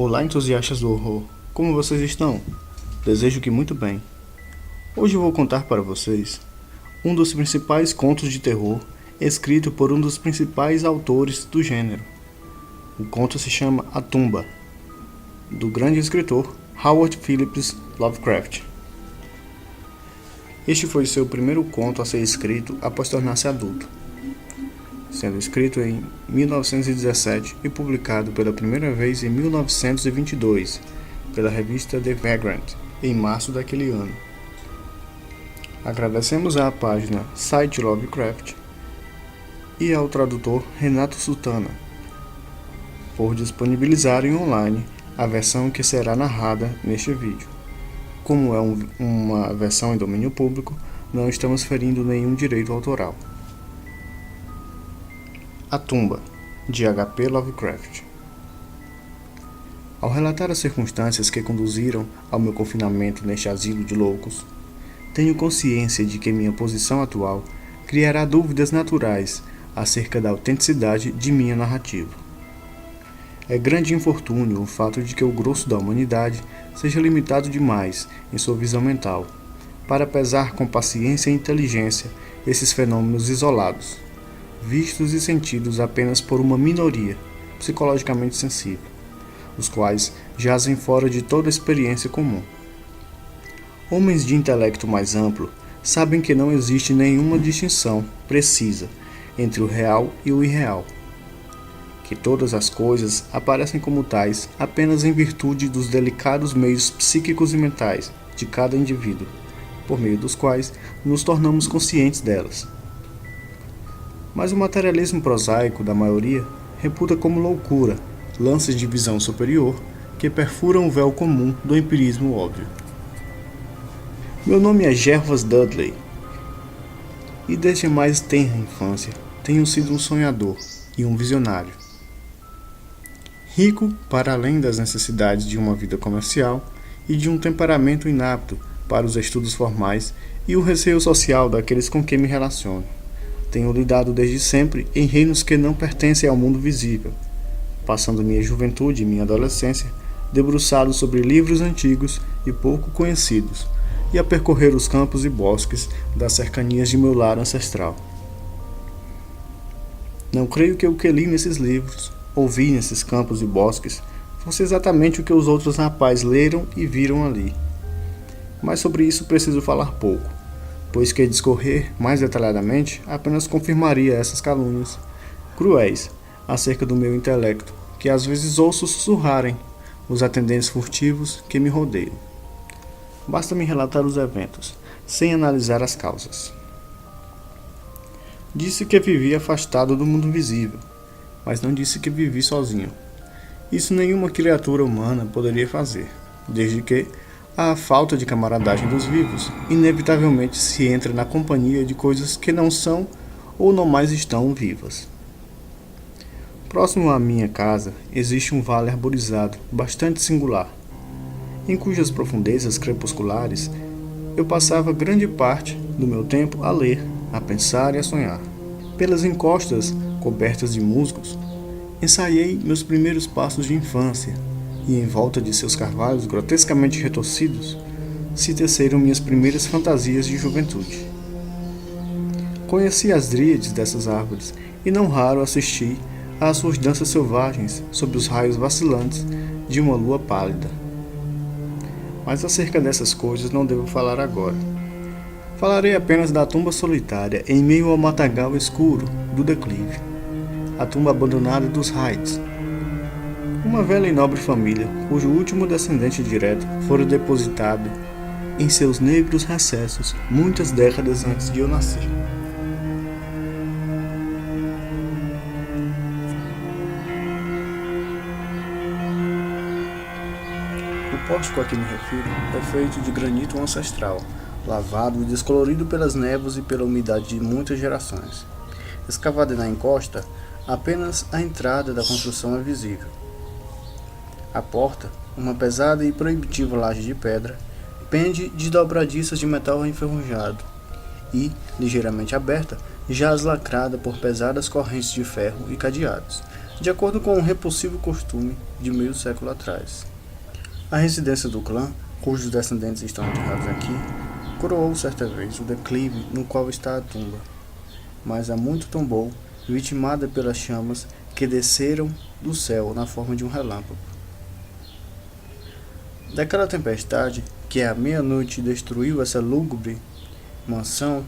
Olá, entusiastas do horror! Como vocês estão? Desejo que muito bem. Hoje eu vou contar para vocês um dos principais contos de terror escrito por um dos principais autores do gênero. O conto se chama A Tumba, do grande escritor Howard Phillips Lovecraft. Este foi seu primeiro conto a ser escrito após tornar-se adulto, sendo escrito em 1917 e publicado pela primeira vez em 1922 pela revista The Vagrant, em março daquele ano. Agradecemos à página Site Lovecraft e ao tradutor Renato Sutana por disponibilizarem online a versão que será narrada neste vídeo. Como é uma versão em domínio público, não estamos ferindo nenhum direito autoral. A Tumba, de H.P. Lovecraft. Ao relatar as circunstâncias que conduziram ao meu confinamento neste asilo de loucos, tenho consciência de que minha posição atual criará dúvidas naturais acerca da autenticidade de minha narrativa. É grande infortúnio o fato de que o grosso da humanidade seja limitado demais em sua visão mental, para pesar com paciência e inteligência esses fenômenos isolados, vistos e sentidos apenas por uma minoria psicologicamente sensível, os quais jazem fora de toda experiência comum. Homens de intelecto mais amplo sabem que não existe nenhuma distinção precisa entre o real e o irreal, que todas as coisas aparecem como tais apenas em virtude dos delicados meios psíquicos e mentais de cada indivíduo, por meio dos quais nos tornamos conscientes delas. Mas o materialismo prosaico da maioria reputa como loucura lances de visão superior que perfuram o véu comum do empirismo óbvio. Meu nome é Gervas Dudley, e desde a mais tenra infância tenho sido um sonhador e um visionário. Rico para além das necessidades de uma vida comercial e de um temperamento inapto para os estudos formais e o receio social daqueles com quem me relaciono. Tenho lidado desde sempre em reinos que não pertencem ao mundo visível, passando minha juventude e minha adolescência debruçado sobre livros antigos e pouco conhecidos, e a percorrer os campos e bosques das cercanias de meu lar ancestral. Não creio que o que li nesses livros, ouvi nesses campos e bosques, fosse exatamente o que os outros rapazes leram e viram ali. Mas sobre isso preciso falar pouco, pois que discorrer mais detalhadamente apenas confirmaria essas calúnias cruéis acerca do meu intelecto, que às vezes ouço sussurrarem os atendentes furtivos que me rodeiam. Basta-me relatar os eventos, sem analisar as causas. Disse que vivi afastado do mundo visível, mas não disse que vivi sozinho. Isso nenhuma criatura humana poderia fazer, desde que à falta de camaradagem dos vivos, inevitavelmente se entra na companhia de coisas que não são ou não mais estão vivas. Próximo à minha casa existe um vale arborizado bastante singular, em cujas profundezas crepusculares eu passava grande parte do meu tempo a ler, a pensar e a sonhar. Pelas encostas cobertas de musgos, ensaiei meus primeiros passos de infância, e em volta de seus carvalhos grotescamente retorcidos se teceram minhas primeiras fantasias de juventude. Conheci as dríades dessas árvores e não raro assisti às suas danças selvagens sob os raios vacilantes de uma lua pálida. Mas acerca dessas coisas não devo falar agora. Falarei apenas da tumba solitária em meio ao matagal escuro do declive, a tumba abandonada dos Hydes, uma velha e nobre família cujo último descendente direto fora depositado em seus negros recessos muitas décadas antes de eu nascer. O pórtico a que me refiro é feito de granito ancestral, lavado e descolorido pelas névoas e pela umidade de muitas gerações. Escavada na encosta, apenas a entrada da construção é visível. A porta, uma pesada e proibitiva laje de pedra, pende de dobradiças de metal enferrujado e, ligeiramente aberta, jaz lacrada por pesadas correntes de ferro e cadeados, de acordo com um repulsivo costume de meio século atrás. A residência do clã, cujos descendentes estão enterrados aqui, coroou certa vez o declive no qual está a tumba, mas há muito tombou, vitimada pelas chamas que desceram do céu na forma de um relâmpago. Daquela tempestade que à meia-noite destruiu essa lúgubre mansão,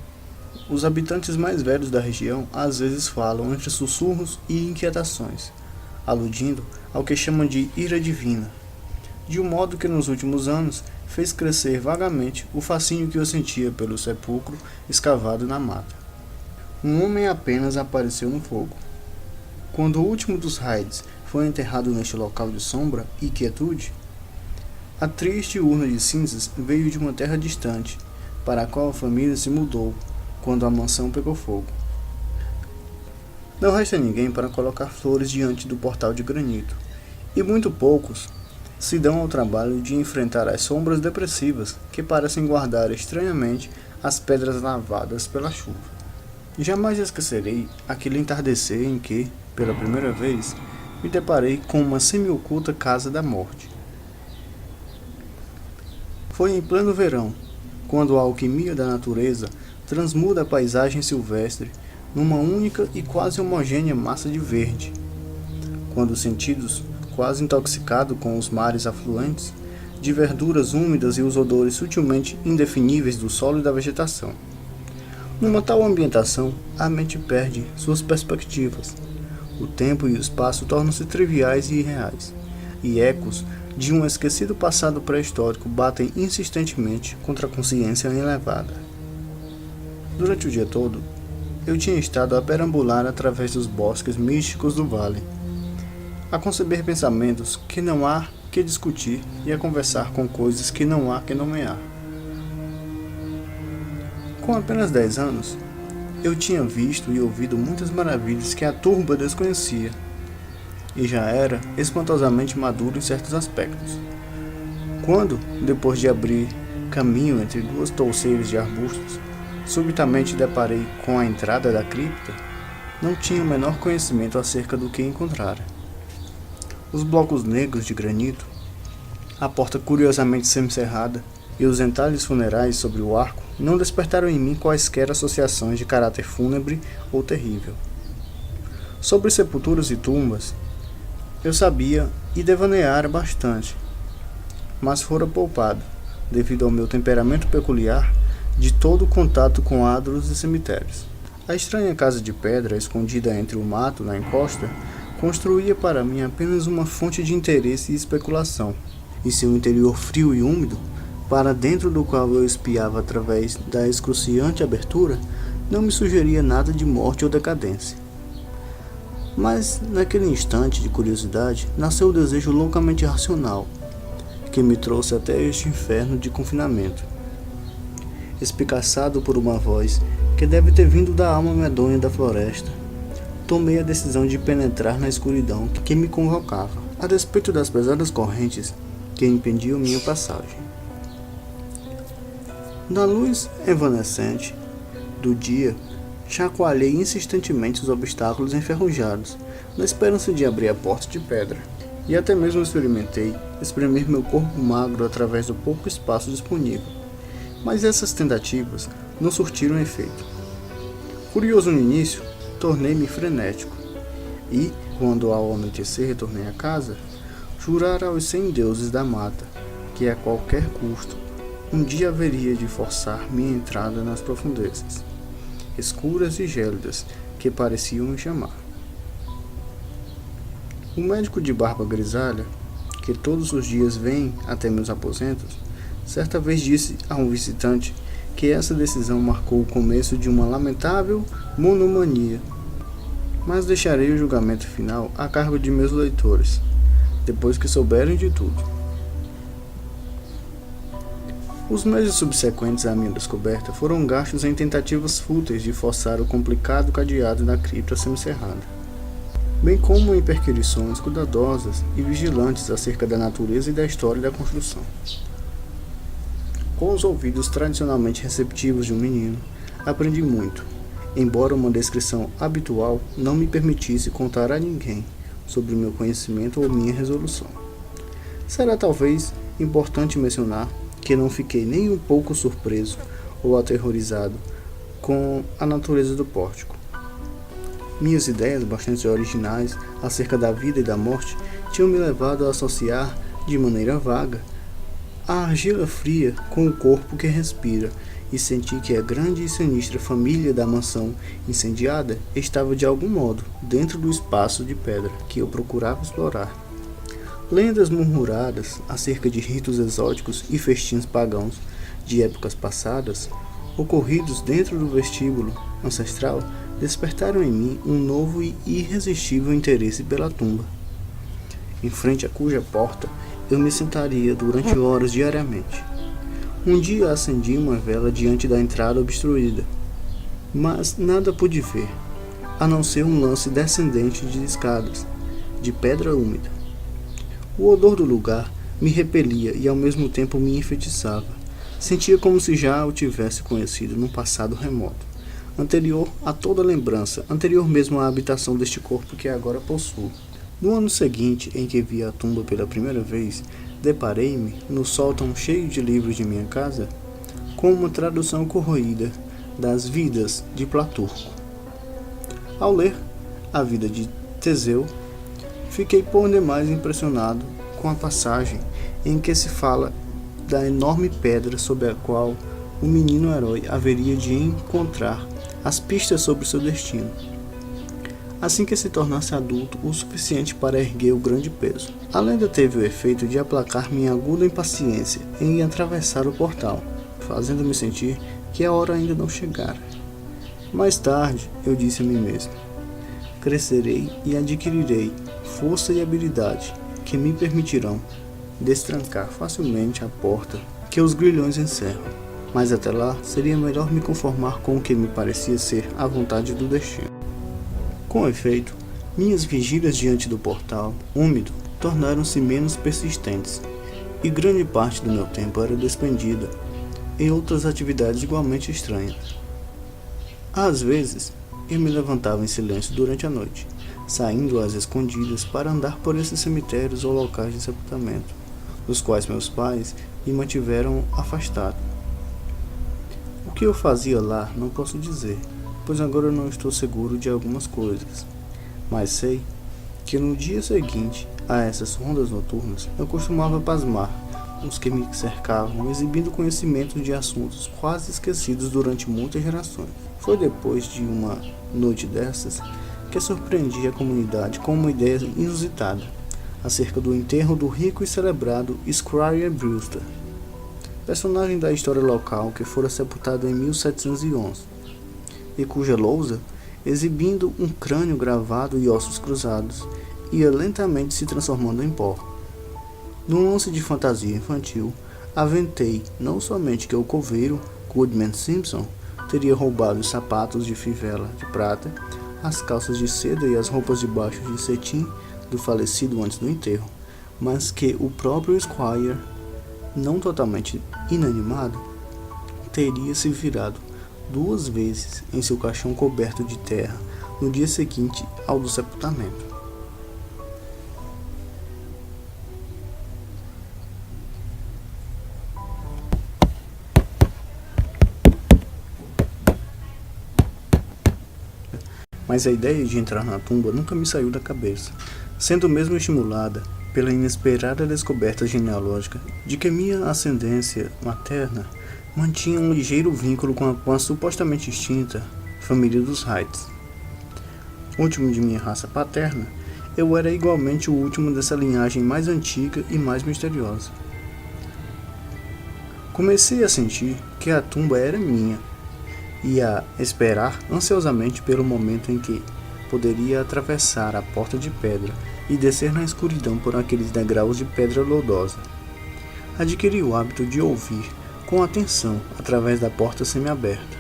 os habitantes mais velhos da região às vezes falam entre sussurros e inquietações, aludindo ao que chamam de ira divina, de um modo que nos últimos anos fez crescer vagamente o fascínio que eu sentia pelo sepulcro escavado na mata. Um homem apenas apareceu no fogo. Quando o último dos Hydes foi enterrado neste local de sombra e quietude, a triste urna de cinzas veio de uma terra distante, para a qual a família se mudou quando a mansão pegou fogo. Não resta ninguém para colocar flores diante do portal de granito, e muito poucos se dão ao trabalho de enfrentar as sombras depressivas que parecem guardar estranhamente as pedras lavadas pela chuva. Jamais esquecerei aquele entardecer em que, pela primeira vez, me deparei com uma semi-oculta casa da morte. Foi em pleno verão, quando a alquimia da natureza transmuda a paisagem silvestre numa única e quase homogênea massa de verde, quando os sentidos, quase intoxicados com os mares afluentes, de verduras úmidas e os odores sutilmente indefiníveis do solo e da vegetação. Numa tal ambientação, a mente perde suas perspectivas. O tempo e o espaço tornam-se triviais e irreais, e ecos de um esquecido passado pré-histórico batem insistentemente contra a consciência elevada. Durante o dia todo, eu tinha estado a perambular através dos bosques místicos do vale, a conceber pensamentos que não há que discutir e a conversar com coisas que não há que nomear. Com apenas 10 anos, eu tinha visto e ouvido muitas maravilhas que a turba desconhecia, e já era espantosamente maduro em certos aspectos. Quando, depois de abrir caminho entre duas touceiras de arbustos, subitamente deparei com a entrada da cripta, não tinha o menor conhecimento acerca do que encontrara. Os blocos negros de granito, a porta curiosamente semicerrada e os entalhes funerais sobre o arco não despertaram em mim quaisquer associações de caráter fúnebre ou terrível. Sobre sepulturas e tumbas, eu sabia e devaneara bastante, mas fora poupado, devido ao meu temperamento peculiar, de todo contato com adros e cemitérios. A estranha casa de pedra, escondida entre o mato na encosta, construía para mim apenas uma fonte de interesse e especulação, e seu interior frio e úmido, para dentro do qual eu espiava através da excruciante abertura, não me sugeria nada de morte ou decadência. Mas, naquele instante de curiosidade, nasceu o desejo loucamente irracional, que me trouxe até este inferno de confinamento. Espicaçado por uma voz que deve ter vindo da alma medonha da floresta, tomei a decisão de penetrar na escuridão que me convocava, a despeito das pesadas correntes que impediam minha passagem. Na luz evanescente do dia, chacoalhei insistentemente os obstáculos enferrujados, na esperança de abrir a porta de pedra, e até mesmo experimentei espremer meu corpo magro através do pouco espaço disponível. Mas essas tentativas não surtiram efeito. Curioso no início, tornei-me frenético, e, quando ao anoitecer retornei a casa, jurara aos 100 deuses da mata que a qualquer custo um dia haveria de forçar minha entrada nas profundezas escuras e gélidas que pareciam me chamar. O médico de barba grisalha, que todos os dias vem até meus aposentos, certa vez disse a um visitante que essa decisão marcou o começo de uma lamentável monomania, mas deixarei o julgamento final a cargo de meus leitores, depois que souberem de tudo. Os meses subsequentes à minha descoberta foram gastos em tentativas fúteis de forçar o complicado cadeado da cripta semicerrada, bem como em perquisições cuidadosas e vigilantes acerca da natureza e da história da construção. Com os ouvidos tradicionalmente receptivos de um menino, aprendi muito, embora uma descrição habitual não me permitisse contar a ninguém sobre o meu conhecimento ou minha resolução. Será talvez importante mencionar que não fiquei nem um pouco surpreso ou aterrorizado com a natureza do pórtico. Minhas ideias, bastante originais acerca da vida e da morte, tinham me levado a associar, de maneira vaga, a argila fria com o corpo que respira, e senti que a grande e sinistra família da mansão incendiada estava de algum modo dentro do espaço de pedra que eu procurava explorar. Lendas murmuradas acerca de ritos exóticos e festins pagãos de épocas passadas, ocorridos dentro do vestíbulo ancestral, despertaram em mim um novo e irresistível interesse pela tumba, em frente a cuja porta eu me sentaria durante horas diariamente. Um dia acendi uma vela diante da entrada obstruída, mas nada pude ver, a não ser um lance descendente de escadas, de pedra úmida. O odor do lugar me repelia e ao mesmo tempo me enfeitiçava. Sentia como se já o tivesse conhecido num passado remoto, anterior a toda lembrança, anterior mesmo à habitação deste corpo que agora possuo. No ano seguinte, em que vi a tumba pela primeira vez, deparei-me, no sótão cheio de livros de minha casa, com uma tradução corroída das Vidas de Platurco. Ao ler a vida de Teseu, fiquei por demais impressionado com a passagem em que se fala da enorme pedra sob a qual o menino herói haveria de encontrar as pistas sobre seu destino, assim que se tornasse adulto o suficiente para erguer o grande peso. A lenda teve o efeito de aplacar minha aguda impaciência em atravessar o portal, fazendo-me sentir que a hora ainda não chegara. Mais tarde, eu disse a mim mesmo: crescerei e adquirirei força e habilidade que me permitirão destrancar facilmente a porta que os grilhões encerram. Mas até lá, seria melhor me conformar com o que me parecia ser a vontade do destino. Com efeito, minhas vigílias diante do portal úmido tornaram-se menos persistentes, e grande parte do meu tempo era despendida em outras atividades igualmente estranhas. Às vezes, eu me levantava em silêncio durante a noite, saindo às escondidas para andar por esses cemitérios ou locais de sepultamento, dos quais meus pais me mantiveram afastado. O que eu fazia lá não posso dizer, pois agora eu não estou seguro de algumas coisas, mas sei que no dia seguinte a essas rondas noturnas eu costumava pasmar os que me cercavam, exibindo conhecimentos de assuntos quase esquecidos durante muitas gerações. Foi depois de uma noite dessas que surpreendi a comunidade com uma ideia inusitada acerca do enterro do rico e celebrado Squire Brewster, personagem da história local que fora sepultado em 1711, e cuja lousa, exibindo um crânio gravado e ossos cruzados, ia lentamente se transformando em pó. Num lance de fantasia infantil, aventei não somente que o coveiro, Goodman Simpson, teria roubado os sapatos de fivela de prata, as calças de seda e as roupas de baixo de cetim do falecido antes do enterro, mas que o próprio Squire, não totalmente inanimado, teria se virado 2 vezes em seu caixão coberto de terra no dia seguinte ao do sepultamento. Mas a ideia de entrar na tumba nunca me saiu da cabeça, sendo mesmo estimulada pela inesperada descoberta genealógica de que minha ascendência materna mantinha um ligeiro vínculo com a supostamente extinta família dos Heights. Último de minha raça paterna, eu era igualmente o último dessa linhagem mais antiga e mais misteriosa. Comecei a sentir que a tumba era minha e a esperar ansiosamente pelo momento em que poderia atravessar a porta de pedra e descer na escuridão por aqueles degraus de pedra lodosa. Adquiri o hábito de ouvir com atenção através da porta semiaberta,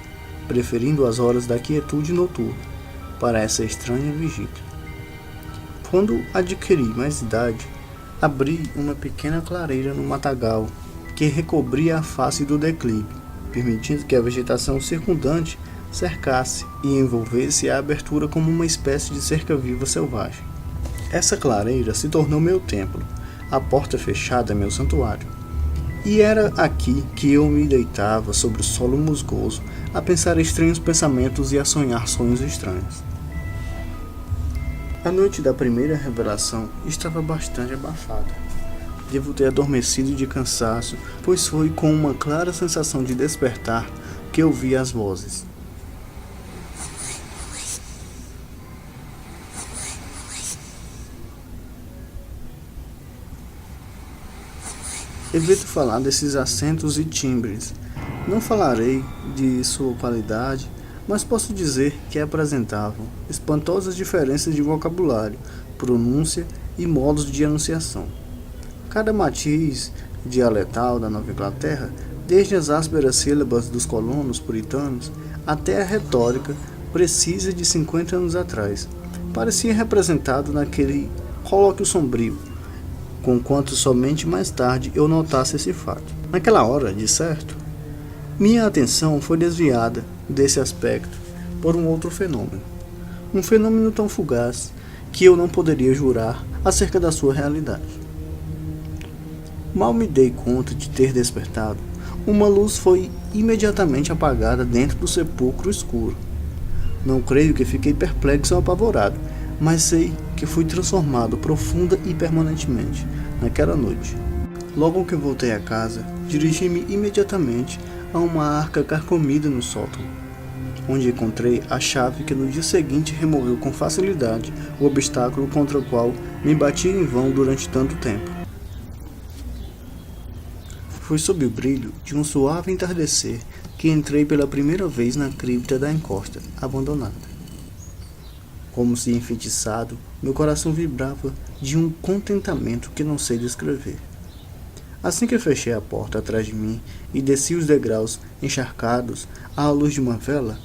preferindo as horas da quietude noturna para essa estranha vigília. Quando adquiri mais idade, abri uma pequena clareira no matagal que recobria a face do declive, permitindo que a vegetação circundante cercasse e envolvesse a abertura como uma espécie de cerca-viva selvagem. Essa clareira se tornou meu templo, a porta fechada meu santuário. E era aqui que eu me deitava sobre o solo musgoso, a pensar estranhos pensamentos e a sonhar sonhos estranhos. A noite da primeira revelação estava bastante abafada. Devo ter adormecido de cansaço, pois foi com uma clara sensação de despertar que ouvi as vozes. Evito falar desses acentos e timbres. Não falarei de sua qualidade, mas posso dizer que apresentavam espantosas diferenças de vocabulário, pronúncia e modos de enunciação. Cada matiz dialetal da Nova Inglaterra, desde as ásperas sílabas dos colonos puritanos até a retórica precisa de 50 anos atrás, parecia representado naquele colóquio sombrio, conquanto somente mais tarde eu notasse esse fato. Naquela hora, de certo, minha atenção foi desviada desse aspecto por um outro fenômeno. Um fenômeno tão fugaz que eu não poderia jurar acerca da sua realidade. Mal me dei conta de ter despertado, uma luz foi imediatamente apagada dentro do sepulcro escuro. Não creio que fiquei perplexo ou apavorado, mas sei que fui transformado profunda e permanentemente naquela noite. Logo que voltei a casa, dirigi-me imediatamente a uma arca carcomida no sótão, onde encontrei a chave que no dia seguinte removeu com facilidade o obstáculo contra o qual me bati em vão durante tanto tempo. Foi sob o brilho de um suave entardecer que entrei pela primeira vez na cripta da encosta abandonada. Como se enfeitiçado, meu coração vibrava de um contentamento que não sei descrever. Assim que fechei a porta atrás de mim e desci os degraus encharcados à luz de uma vela,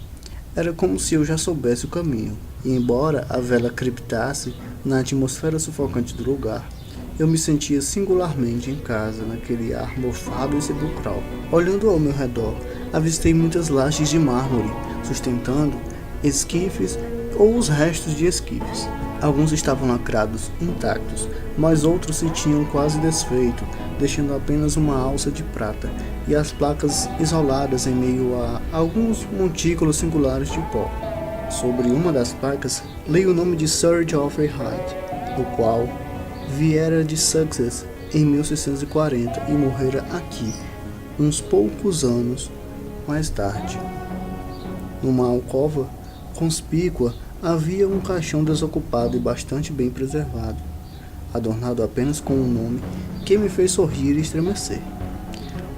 era como se eu já soubesse o caminho, e embora a vela crepitasse na atmosfera sufocante do lugar, eu me sentia singularmente em casa naquele ar mofado e sepulcral. Olhando ao meu redor, avistei muitas lajes de mármore, sustentando esquifes ou os restos de esquifes. Alguns estavam lacrados intactos, mas outros se tinham quase desfeito, deixando apenas uma alça de prata e as placas isoladas em meio a alguns montículos singulares de pó. Sobre uma das placas, li o nome de Sir Geoffrey Hyde, o qual viera de Sussex em 1640 e morrera aqui, uns poucos anos mais tarde. Numa alcova conspícua havia um caixão desocupado e bastante bem preservado, adornado apenas com um nome que me fez sorrir e estremecer.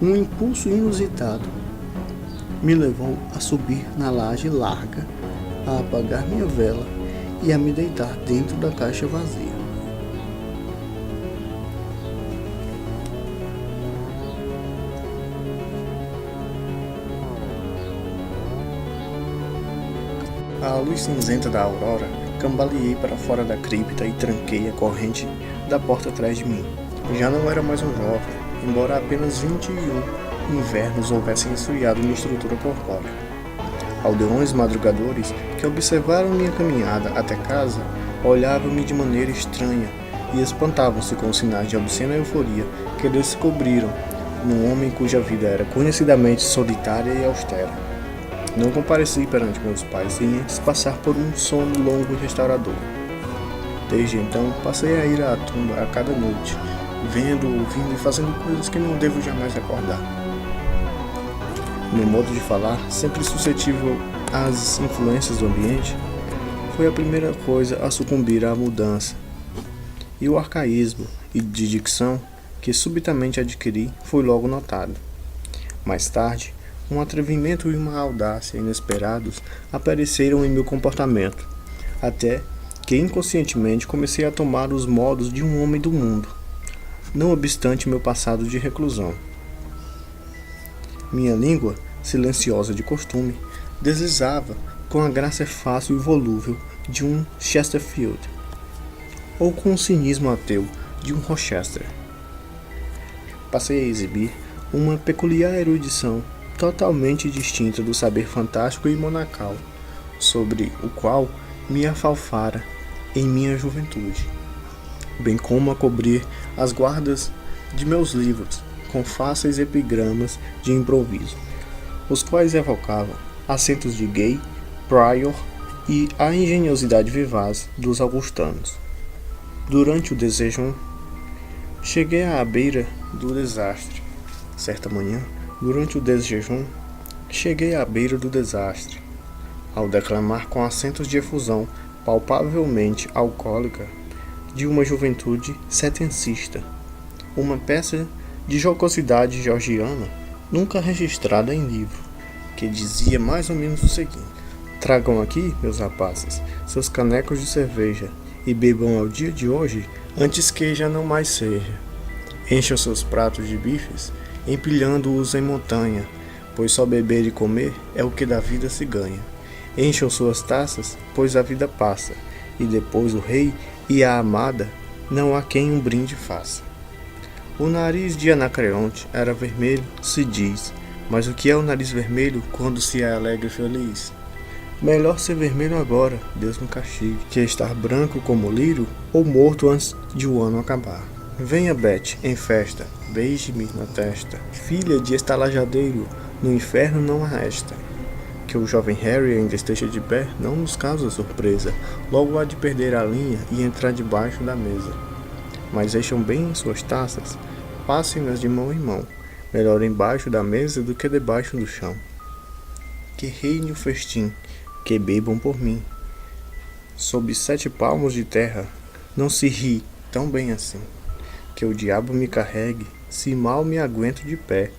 Um impulso inusitado me levou a subir na laje larga, a apagar minha vela e a me deitar dentro da caixa vazia. À luz cinzenta da aurora, cambaleei para fora da cripta e tranquei a corrente da porta atrás de mim. Já não era mais um jovem, embora apenas 21 invernos houvessem esfriado minha estrutura corpórea. Aldeões madrugadores que observaram minha caminhada até casa olhavam-me de maneira estranha e espantavam-se com os sinais de obscena euforia que descobriram num homem cuja vida era conhecidamente solitária e austera. Não compareci perante meus pais sem antes passar por um sono longo e restaurador. Desde então, passei a ir à tumba a cada noite, vendo, ouvindo e fazendo coisas que não devo jamais recordar. Meu modo de falar, sempre suscetível às influências do ambiente, foi a primeira coisa a sucumbir à mudança. E o arcaísmo e de dicção que subitamente adquiri foi logo notado. Mais tarde, um atrevimento e uma audácia inesperados apareceram em meu comportamento, até que inconscientemente comecei a tomar os modos de um homem do mundo, não obstante meu passado de reclusão. Minha língua, silenciosa de costume, deslizava com a graça fácil e volúvel de um Chesterfield, ou com o cinismo ateu de um Rochester. Passei a exibir uma peculiar erudição totalmente distinta do saber fantástico e monacal, sobre o qual me afalfara em minha juventude. bem como a cobrir as guardas de meus livros com fáceis epigramas de improviso, os quais evocavam acentos de Gay, Prior e a engenhosidade vivaz dos augustanos. Durante o desjejum, cheguei à beira do desastre. Certa manhã, durante o desjejum, cheguei à beira do desastre. Ao declamar com acentos de efusão palpavelmente alcoólica de uma juventude setencista, uma peça de jocosidade georgiana nunca registrada em livro, que dizia mais ou menos o seguinte: tragam aqui, meus rapazes, seus canecos de cerveja e bebam ao dia de hoje antes que já não mais seja. Encham seus pratos de bifes, empilhando-os em montanha, pois só beber e comer é o que da vida se ganha. Encham suas taças, pois a vida passa, e depois o rei e a amada não há quem um brinde faça. O nariz de Anacreonte era vermelho, se diz, mas o que é o nariz vermelho quando se é alegre e feliz? Melhor ser vermelho agora, Deus me castigue, que estar branco como lírio ou morto antes de o ano acabar. Venha, Beth, em festa, beije-me na testa, filha de estalajadeiro, no inferno não há esta. Que o jovem Harry ainda esteja de pé não nos causa surpresa, logo há de perder a linha e entrar debaixo da mesa. Mas encham bem suas taças, passem-nas de mão em mão, melhor embaixo da mesa do que debaixo do chão. Que reine o festim, que bebam por mim. Sob 7 palmos de terra, não se ri tão bem assim. Que o diabo me carregue, se mal me aguento de pé,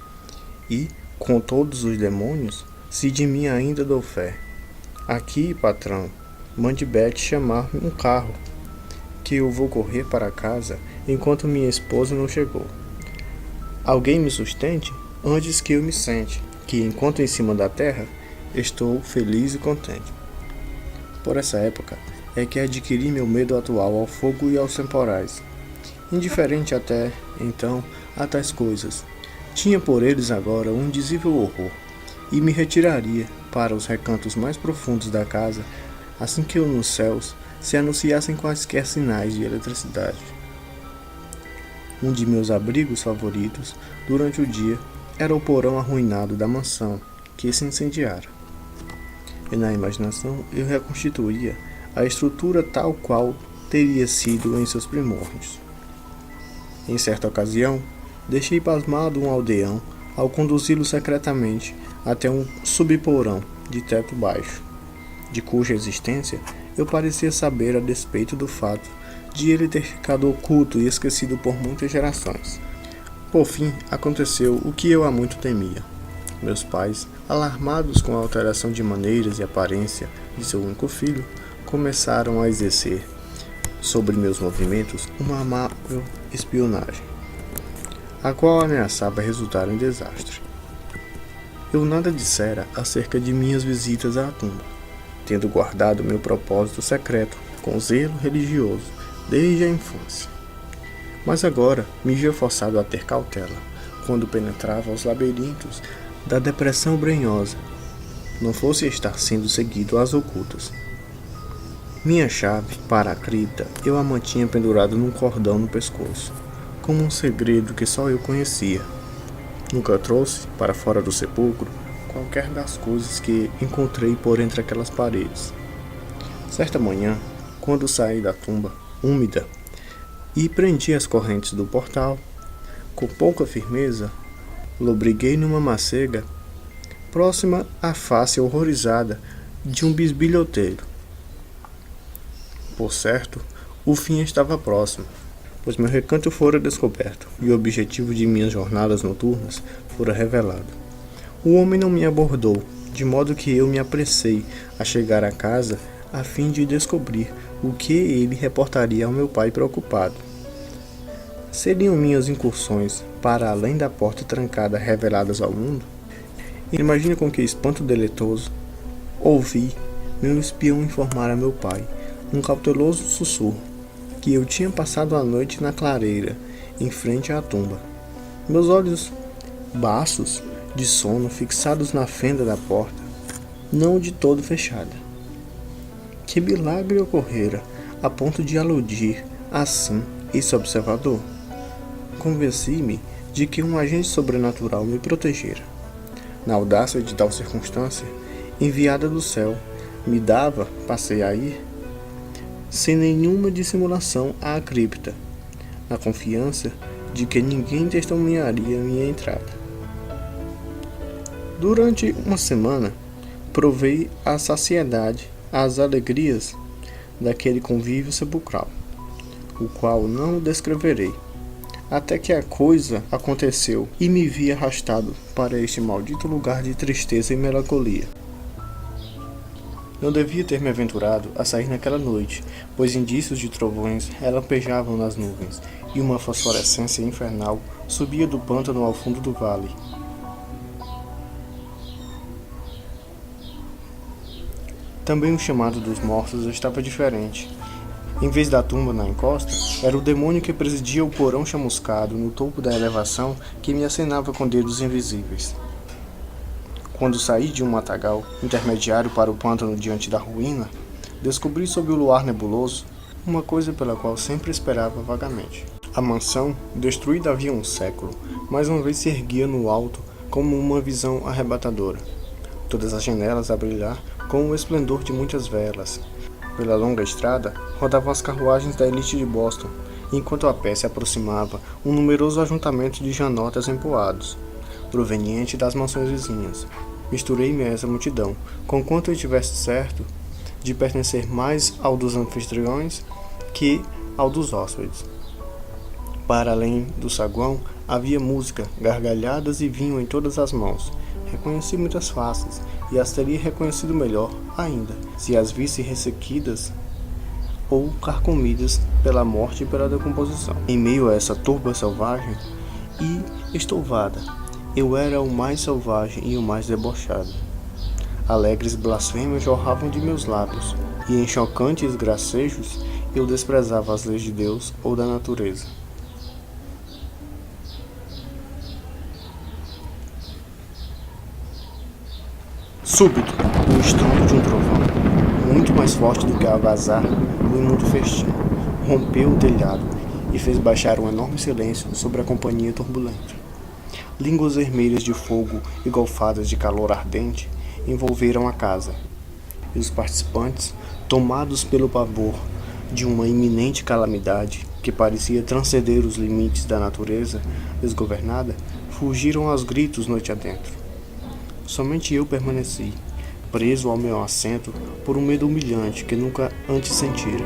e, com todos os demônios, se de mim ainda dou fé. Aqui, patrão, mande Beth chamar um carro, que eu vou correr para casa enquanto minha esposa não chegou. Alguém me sustente antes que eu me sente, que enquanto em cima da terra, estou feliz e contente. Por essa época é que adquiri meu medo atual ao fogo e aos temporais. Indiferente até, então, a tais coisas, tinha por eles agora um indizível horror, e me retiraria para os recantos mais profundos da casa, assim que nos céus se anunciassem quaisquer sinais de eletricidade. Um de meus abrigos favoritos, durante o dia, era o porão arruinado da mansão, que se incendiara. E na imaginação eu reconstituía a estrutura tal qual teria sido em seus primórdios. Em certa ocasião, deixei pasmado um aldeão ao conduzi-lo secretamente até um subporão de teto baixo, de cuja existência eu parecia saber a despeito do fato de ele ter ficado oculto e esquecido por muitas gerações. Por fim, aconteceu o que eu há muito temia. Meus pais, alarmados com a alteração de maneiras e aparência de seu único filho, começaram a exercer sobre meus movimentos uma amável espionagem, a qual ameaçava resultar em desastre. Eu nada dissera acerca de minhas visitas à tumba, tendo guardado meu propósito secreto com zelo religioso desde a infância. Mas agora me via forçado a ter cautela quando penetrava os labirintos da depressão brenhosa, não fosse estar sendo seguido às ocultas. Minha chave para a cripta eu a mantinha pendurada num cordão no pescoço, como um segredo que só eu conhecia. Nunca trouxe para fora do sepulcro qualquer das coisas que encontrei por entre aquelas paredes. Certa manhã, quando saí da tumba, úmida, e prendi as correntes do portal, com pouca firmeza, lobriguei numa macega próxima à face horrorizada de um bisbilhoteiro. Por certo, o fim estava próximo, pois meu recanto fora descoberto e o objetivo de minhas jornadas noturnas fora revelado. O homem não me abordou, de modo que eu me apressei a chegar à casa a fim de descobrir o que ele reportaria ao meu pai preocupado. Seriam minhas incursões para além da porta trancada reveladas ao mundo? Imagine com que espanto deleitoso ouvi meu espião informar a meu pai, num cauteloso sussurro, que eu tinha passado a noite na clareira, em frente à tumba. Meus olhos baços de sono fixados na fenda da porta, não de todo fechada. Que milagre ocorrera a ponto de aludir assim esse observador? Convenci-me de que um agente sobrenatural me protegera. Na audácia de tal circunstância, enviada do céu, me dava, passei a ir, sem nenhuma dissimulação à cripta, na confiança de que ninguém testemunharia minha entrada. Durante uma semana, provei à saciedade as alegrias daquele convívio sepulcral, o qual não descreverei, até que a coisa aconteceu e me vi arrastado para este maldito lugar de tristeza e melancolia. Não devia ter me aventurado a sair naquela noite, pois indícios de trovões relampejavam nas nuvens, e uma fosforescência infernal subia do pântano ao fundo do vale. Também o chamado dos mortos estava diferente. Em vez da tumba na encosta, era o demônio que presidia o porão chamuscado no topo da elevação que me acenava com dedos invisíveis. Quando saí de um matagal, intermediário para o pântano diante da ruína, descobri sob o luar nebuloso uma coisa pela qual sempre esperava vagamente. A mansão, destruída havia um século, mais uma vez se erguia no alto como uma visão arrebatadora. Todas as janelas a brilhar com o esplendor de muitas velas. Pela longa estrada, rodavam as carruagens da elite de Boston, enquanto a pé se aproximava um numeroso ajuntamento de janotas empoados, proveniente das mansões vizinhas. Misturei-me a essa multidão, conquanto eu estivesse certo de pertencer mais ao dos anfitriões que ao dos hóspedes. Para além do saguão, havia música, gargalhadas e vinho em todas as mãos. Reconheci muitas faces, e as teria reconhecido melhor ainda, se as visse ressequidas ou carcomidas pela morte e pela decomposição. Em meio a essa turba selvagem e estouvada, eu era o mais selvagem e o mais debochado. Alegres blasfêmias jorravam de meus lábios, e em chocantes gracejos eu desprezava as leis de Deus ou da natureza. Súbito, o estrondo de um trovão, muito mais forte do que o algazarra do imundo festim, rompeu o telhado e fez baixar um enorme silêncio sobre a companhia turbulenta. Línguas vermelhas de fogo e golfadas de calor ardente envolveram a casa, e os participantes, tomados pelo pavor de uma iminente calamidade que parecia transcender os limites da natureza desgovernada, fugiram aos gritos noite adentro. Somente eu permaneci, preso ao meu assento por um medo humilhante que nunca antes sentira.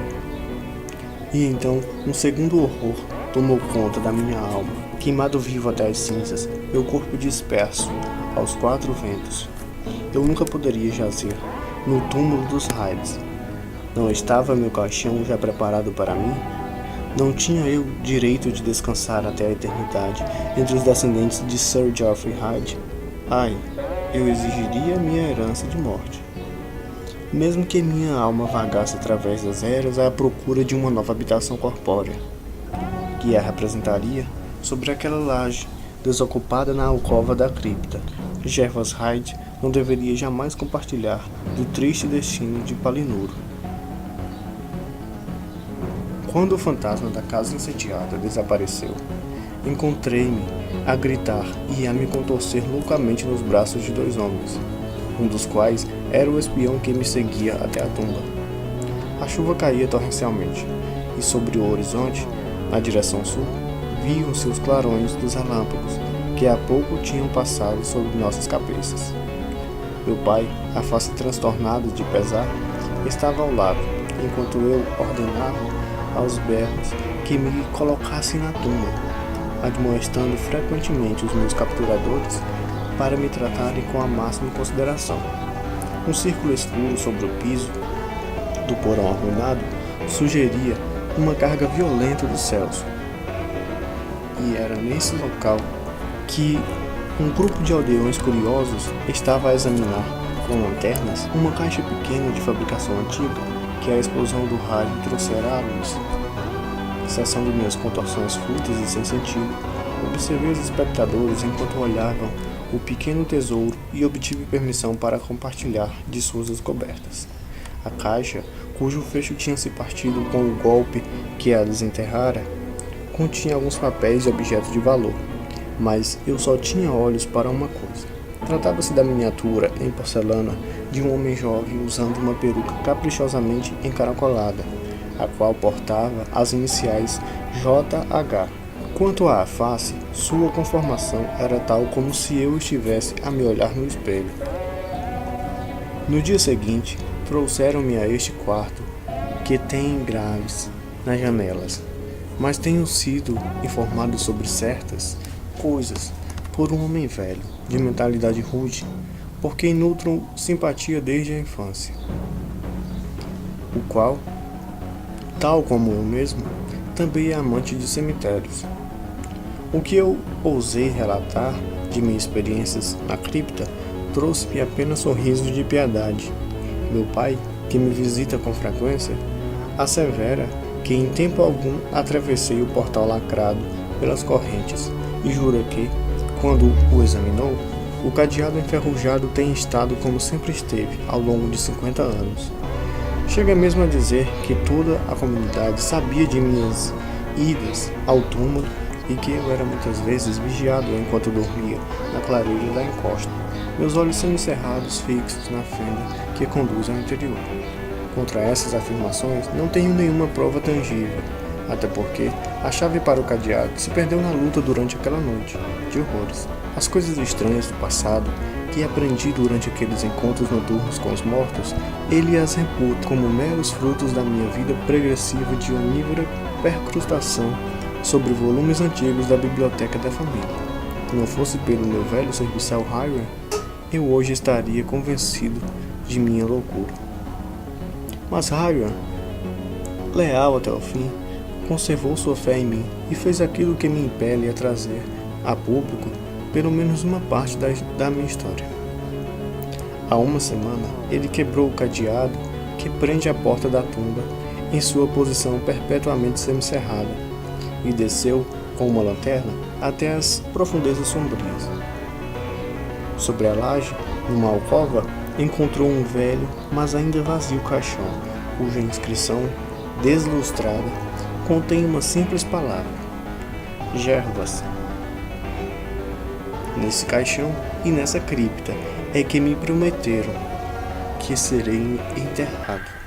E então um segundo horror tomou conta da minha alma, queimado vivo até as cinzas, meu corpo disperso aos quatro ventos. Eu nunca poderia jazer no túmulo dos Hydes. Não estava meu caixão já preparado para mim? Não tinha eu direito de descansar até a eternidade entre os descendentes de Sir Geoffrey Hyde? Ai, eu exigiria minha herança de morte. Mesmo que minha alma vagasse através das eras à procura de uma nova habitação corpórea, que a representaria sobre aquela laje desocupada na alcova da cripta, Gervas Hyde não deveria jamais compartilhar do triste destino de Palinuro. Quando o fantasma da casa incendiada desapareceu, encontrei-me a gritar e a me contorcer loucamente nos braços de dois homens, um dos quais era o espião que me seguia até a tumba. A chuva caía torrencialmente, e sobre o horizonte, na direção sul, viam-se os clarões dos relâmpagos que há pouco tinham passado sobre nossas cabeças. Meu pai, a face transtornada de pesar, estava ao lado, enquanto eu ordenava aos berros que me colocassem na tumba, admoestando frequentemente os meus capturadores para me tratarem com a máxima consideração. Um círculo escuro sobre o piso do porão arruinado sugeria uma carga violenta dos céus. E era nesse local que um grupo de aldeões curiosos estava a examinar, com lanternas, uma caixa pequena de fabricação antiga que a explosão do raio trouxera à luz. Cessando minhas contorções fúteis e sem sentido, observei os espectadores enquanto olhavam o pequeno tesouro e obtive permissão para compartilhar de suas descobertas. A caixa, cujo fecho tinha se partido com o golpe que a desenterrara, continha alguns papéis e objetos de valor, mas eu só tinha olhos para uma coisa. Tratava-se da miniatura em porcelana de um homem jovem usando uma peruca caprichosamente encaracolada, a qual portava as iniciais JH. Quanto à face, sua conformação era tal como se eu estivesse a me olhar no espelho. No dia seguinte, trouxeram-me a este quarto, que tem engraves nas janelas, mas tenho sido informado sobre certas coisas por um homem velho, de mentalidade rude, por quem nutro simpatia desde a infância, o qual, tal como eu mesmo, também é amante de cemitérios. O que eu ousei relatar de minhas experiências na cripta trouxe-me apenas sorrisos de piedade. Meu pai, que me visita com frequência, assevera que em tempo algum atravessei o portal lacrado pelas correntes e jura que, quando o examinou, o cadeado enferrujado tem estado como sempre esteve ao longo de 50 anos. Chega mesmo a dizer que toda a comunidade sabia de minhas idas ao túmulo e que eu era muitas vezes vigiado enquanto dormia na clareira da encosta, meus olhos semicerrados fixos na fenda que conduz ao interior. Contra essas afirmações não tenho nenhuma prova tangível, até porque a chave para o cadeado se perdeu na luta durante aquela noite de horrores. As coisas estranhas do passado que aprendi durante aqueles encontros noturnos com os mortos, ele as reputa como meros frutos da minha vida progressiva de onívora percrustação sobre volumes antigos da biblioteca da família. Se não fosse pelo meu velho serviçal Hiram, eu hoje estaria convencido de minha loucura. Mas Hiram, leal até o fim, conservou sua fé em mim e fez aquilo que me impele a trazer a público pelo menos uma parte da minha história. Há uma semana, ele quebrou o cadeado que prende a porta da tumba em sua posição perpetuamente semicerrada e desceu com uma lanterna até as profundezas sombrias. Sobre a laje, numa alcova, encontrou um velho, mas ainda vazio caixão, cuja inscrição, deslustrada, contém uma simples palavra: Gervas. Nesse caixão e nessa cripta é que me prometeram que serei enterrado.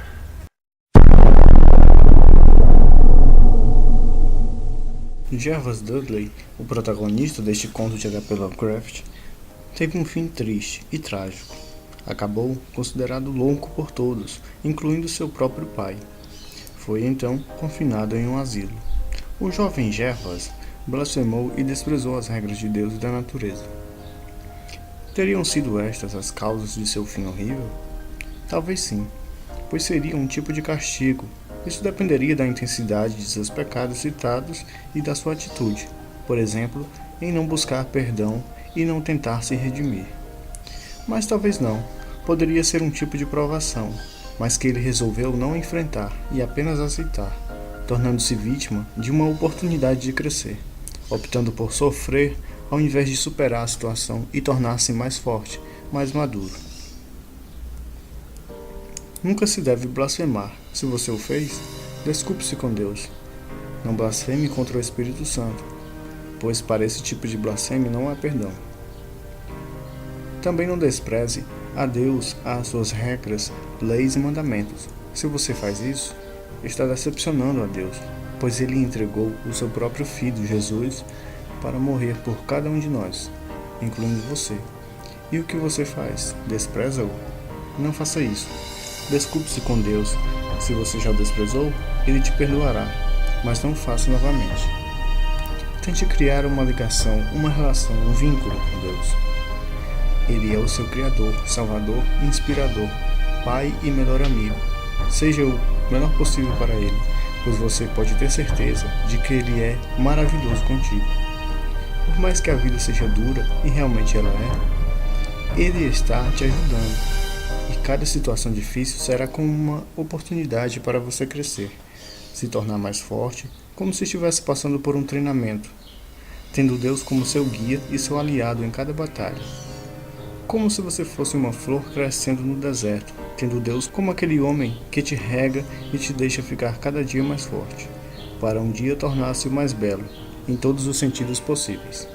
Gervas Dudley, o protagonista deste conto de H.P. Lovecraft, teve um fim triste e trágico. Acabou considerado louco por todos, incluindo seu próprio pai. Foi então confinado em um asilo. O jovem Gervas blasfemou e desprezou as regras de Deus e da natureza. Teriam sido estas as causas de seu fim horrível? Talvez sim, pois seria um tipo de castigo. Isso dependeria da intensidade de seus pecados citados e da sua atitude, por exemplo, em não buscar perdão e não tentar se redimir. Mas talvez não, poderia ser um tipo de provação, mas que ele resolveu não enfrentar e apenas aceitar, tornando-se vítima de uma oportunidade de crescer, optando por sofrer ao invés de superar a situação e tornar-se mais forte, mais maduro. Nunca se deve blasfemar. Se você o fez, desculpe-se com Deus. Não blasfeme contra o Espírito Santo, pois para esse tipo de blasfêmia não há perdão. Também não despreze a Deus, as suas regras, leis e mandamentos. Se você faz isso, está decepcionando a Deus, pois Ele entregou o seu próprio Filho, Jesus, para morrer por cada um de nós, incluindo você. E o que você faz? Despreza-o? Não faça isso. Desculpe-se com Deus. Se você já o desprezou, Ele te perdoará, mas não o faça novamente. Tente criar uma ligação, uma relação, um vínculo com Deus. Ele é o seu Criador, Salvador e Inspirador, Pai e melhor amigo. Seja o melhor possível para Ele, pois você pode ter certeza de que Ele é maravilhoso contigo. Por mais que a vida seja dura, e realmente ela é, Ele está te ajudando. E cada situação difícil será como uma oportunidade para você crescer, se tornar mais forte, como se estivesse passando por um treinamento, tendo Deus como seu guia e seu aliado em cada batalha. Como se você fosse uma flor crescendo no deserto, tendo Deus como aquele homem que te rega e te deixa ficar cada dia mais forte. para um dia tornar-se o mais belo, em todos os sentidos possíveis.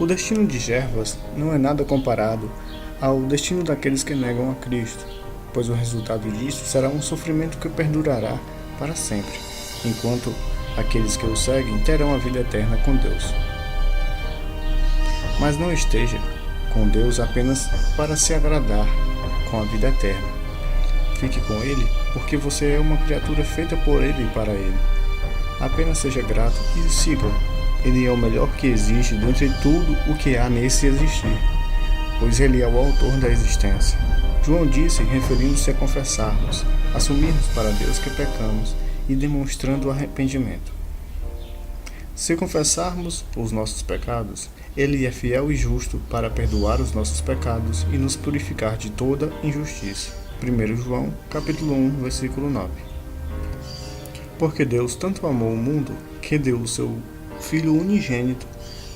O destino de Gervas não é nada comparado ao destino daqueles que negam a Cristo, pois o resultado disso será um sofrimento que perdurará para sempre, enquanto aqueles que o seguem terão a vida eterna com Deus. Mas não esteja com Deus apenas para se agradar com a vida eterna. Fique com Ele porque você é uma criatura feita por Ele e para Ele. Apenas seja grato e siga-o. Ele é o melhor que existe dentre tudo o que há nesse existir, pois Ele é o autor da existência. João disse, referindo-se a confessarmos, assumirmos para Deus que pecamos e demonstrando arrependimento. Se confessarmos os nossos pecados, Ele é fiel e justo para perdoar os nossos pecados e nos purificar de toda injustiça. 1 João, capítulo 1, versículo 9. Porque Deus tanto amou o mundo que deu o seu Filho unigênito,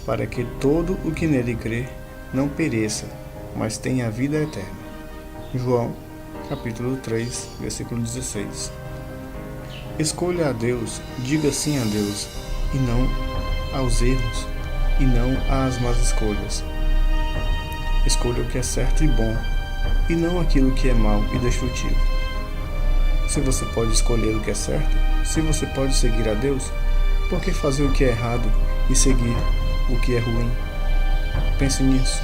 para que todo o que nele crê não pereça, mas tenha a vida eterna. João, capítulo 3, versículo 16. Escolha a Deus, diga sim a Deus, e não aos erros, e não às más escolhas. Escolha o que é certo e bom, e não aquilo que é mau e destrutivo. Se você pode escolher o que é certo, se você pode seguir a Deus, por que fazer o que é errado e seguir o que é ruim? Pense nisso.